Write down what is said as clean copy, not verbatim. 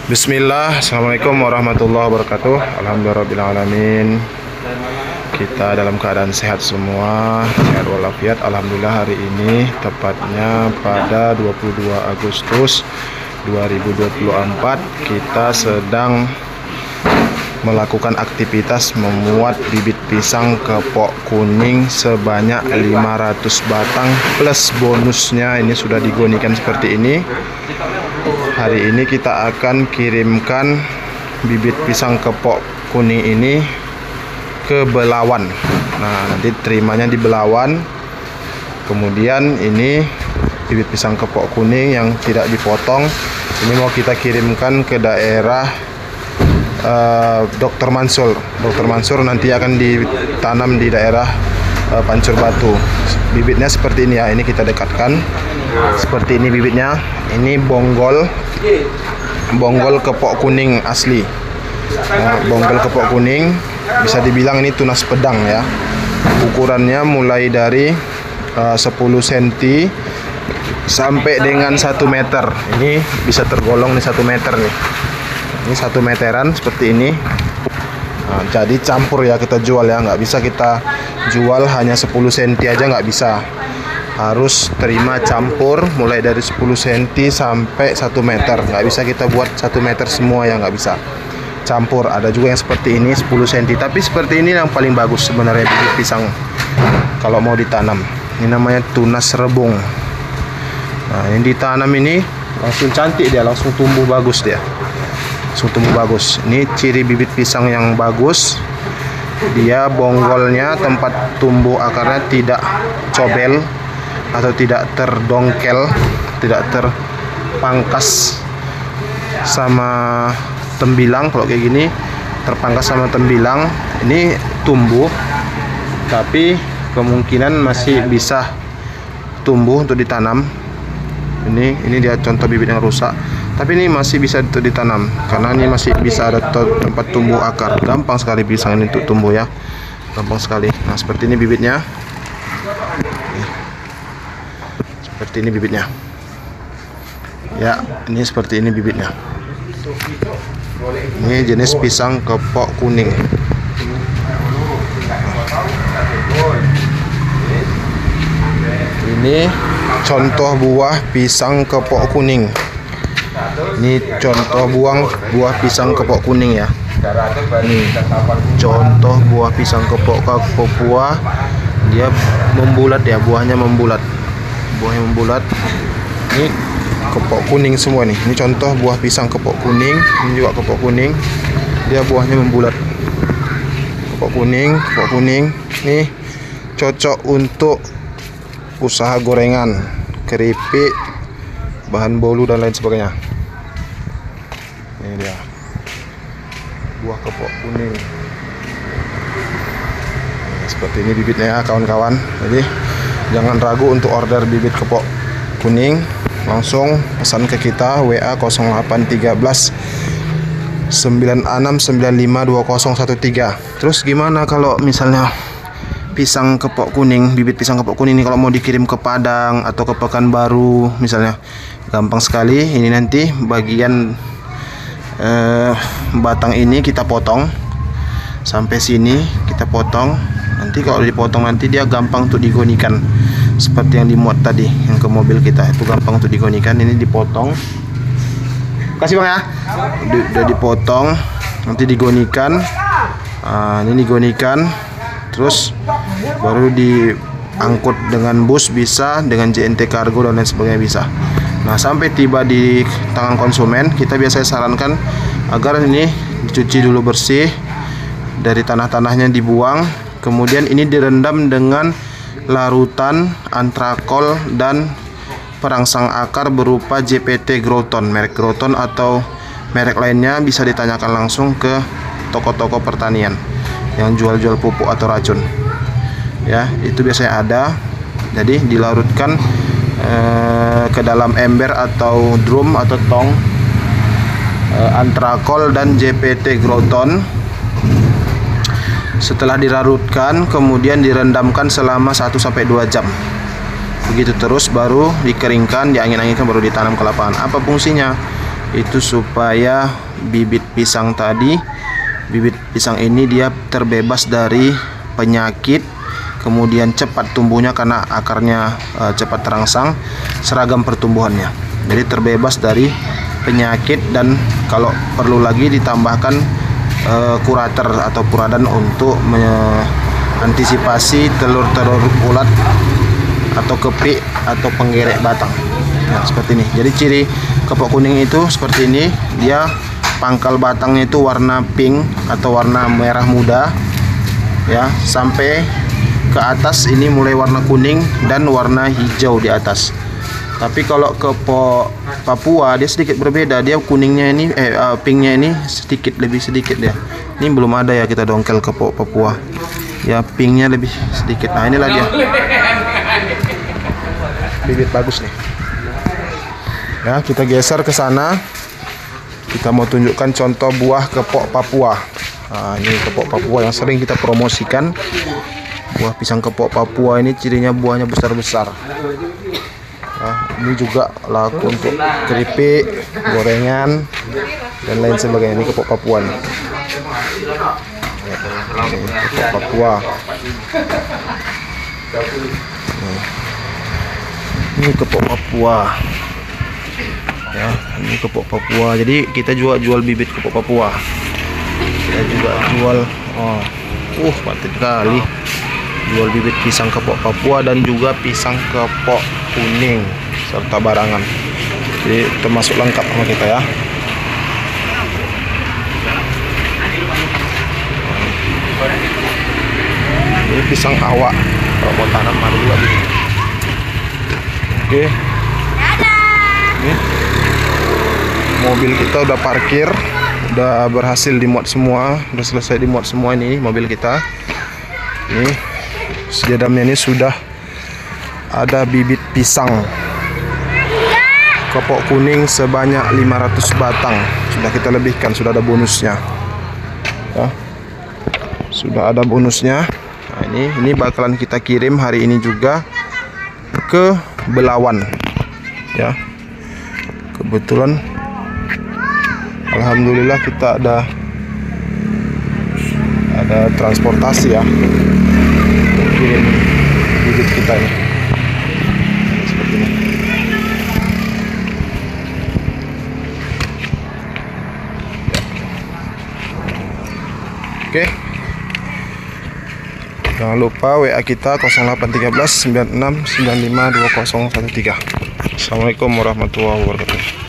Bismillah, Assalamualaikum warahmatullahi wabarakatuh. Alhamdulillahirrahmanirrahim. Kita dalam keadaan sehat semua, sehat walafiat. Alhamdulillah, hari ini tepatnya pada 22 Agustus 2024 kita sedang melakukan aktivitas memuat bibit pisang kepok kuning sebanyak 500 batang plus bonusnya ini sudah digonikan seperti ini. Hari ini kita akan kirimkan bibit pisang kepok kuning ini ke Belawan. Nah, nanti terimanya di Belawan. Kemudian ini bibit pisang kepok kuning yang tidak dipotong ini mau kita kirimkan ke daerah Dr. Mansur. Dr. Mansur nanti akan ditanam di daerah Pancur Batu. Bibitnya seperti ini ya. Ini kita dekatkan. Seperti ini bibitnya. Ini bonggol kepok kuning asli. Bonggol kepok kuning bisa dibilang ini tunas pedang ya. Ukurannya mulai dari 10 cm sampai dengan 1 meter. Ini bisa tergolong di 1 meter nih. Ini 1 meteran seperti ini. Nah, jadi campur ya kita jual ya, nggak bisa kita jual hanya 10 cm aja, nggak bisa. Harus terima campur mulai dari 10 cm sampai 1 meter. Nggak bisa kita buat 1 meter semua ya, nggak bisa. Campur. Ada juga yang seperti ini 10 cm. Tapi seperti ini yang paling bagus sebenarnya bibit pisang kalau mau ditanam. Ini namanya tunas rebung. Nah, yang ditanam ini langsung cantik dia, langsung tumbuh bagus dia. Langsung tumbuh bagus. Ini ciri bibit pisang yang bagus. Dia bonggolnya, tempat tumbuh akarnya tidak cobel atau tidak terdongkel, tidak terpangkas sama tembilang. Kalau kayak gini terpangkas sama tembilang, ini tumbuh tapi kemungkinan masih bisa tumbuh untuk ditanam. Ini dia contoh bibit yang rusak, tapi ini masih bisa ditanam karena ini masih bisa ada tempat tumbuh akar. Gampang sekali pisang ini untuk tumbuh ya, gampang sekali. Nah, seperti ini bibitnya. Seperti ini bibitnya ya, ini seperti ini bibitnya. Ini jenis pisang kepok kuning. Ini contoh buah pisang kepok kuning. Ini contoh buah pisang kepok kuning ya. Ini contoh buah pisang kepok Papua. Dia membulat ya, buahnya membulat. Buahnya membulat. Ini kepok kuning semua nih. Ini contoh buah pisang kepok kuning. Ini juga kepok kuning. Dia buahnya membulat. Kepok kuning. Nih cocok untuk usaha gorengan, keripik, bahan bolu dan lain sebagainya. Ini dia buah kepok kuning. Nah, seperti ini bibitnya ya kawan-kawan. Jadi jangan ragu untuk order bibit kepok kuning, langsung pesan ke kita WA 0813 96952013. Terus gimana kalau misalnya pisang kepok kuning, bibit pisang kepok kuning ini kalau mau dikirim ke Padang atau ke Pekanbaru misalnya, gampang sekali. Ini nanti bagian batang ini kita potong sampai sini, kita potong. Nanti kalau dipotong nanti dia gampang untuk digonikan seperti yang dimuat tadi yang ke mobil kita, itu gampang untuk digonikan. Ini dipotong, kasih bang ya, udah dipotong nanti digonikan. Ini digonikan terus baru diangkut dengan bus bisa, dengan JNT Kargo dan lain sebagainya bisa. Nah, sampai tiba di tangan konsumen, kita biasanya sarankan agar ini dicuci dulu bersih, dari tanah-tanahnya dibuang, kemudian ini direndam dengan larutan antrakol dan perangsang akar berupa JPT Growton, merek Growton atau merek lainnya bisa ditanyakan langsung ke toko-toko pertanian yang jual-jual pupuk atau racun ya, itu biasanya ada. Jadi dilarutkan ke dalam ember atau drum atau tong, antrakol dan JPT Growton. Setelah dilarutkan kemudian direndamkan selama 1-2 jam. Begitu terus baru dikeringkan, diangin-anginkan, baru ditanam ke lapangan. Apa fungsinya? itu supaya bibit pisang ini dia terbebas dari penyakit, kemudian cepat tumbuhnya karena akarnya cepat terangsang, seragam pertumbuhannya. Jadi terbebas dari penyakit, dan kalau perlu lagi ditambahkan kurater atau puradan untuk mengantisipasi telur-telur ulat atau kepik atau penggerek batang. Nah, seperti ini. Jadi ciri kepok kuning itu seperti ini, dia pangkal batangnya itu warna pink atau warna merah muda ya, sampai ke atas ini mulai warna kuning dan warna hijau di atas. Tapi kalau kepok Papua dia sedikit berbeda, dia kuningnya ini pinknya ini lebih sedikit dia. Ini belum ada ya kita dongkel kepok Papua. Ya, pinknya lebih sedikit. Nah, inilah dia. Bibit bagus nih. Ya, kita geser ke sana. Kita mau tunjukkan contoh buah kepok Papua. Nah, ini kepok Papua yang sering kita promosikan. Buah pisang kepok Papua ini cirinya buahnya besar-besar. Nah, ini juga laku untuk keripik, gorengan, dan lain sebagainya. Ini kepok Papua nih. Kepok Papua. Ini kepok Papua. Ya, ini kepok Papua. Jadi kita juga jual bibit kepok Papua. Kita juga jual mantap sekali. Jual bibit pisang kepok Papua dan juga pisang kepok kuning serta barangan. Jadi termasuk lengkap sama kita ya. Ini pisang awak. Kalau mau tanam ada juga gitu. Oke. Ini mobil kita udah parkir, udah berhasil dimuat semua, udah selesai dimuat semua ini mobil kita. Ini di dalamnya ini sudah ada bibit pisang kepok kuning sebanyak 500 batang. Sudah kita lebihkan, sudah ada bonusnya. Ya. Sudah ada bonusnya. Nah, ini bakalan kita kirim hari ini juga ke Belawan. Ya. Kebetulan alhamdulillah kita ada transportasi ya, kirim bibit kita ini seperti ini. Oke, jangan lupa WA kita 0813 96 95 2013. Assalamualaikum warahmatullahi wabarakatuh.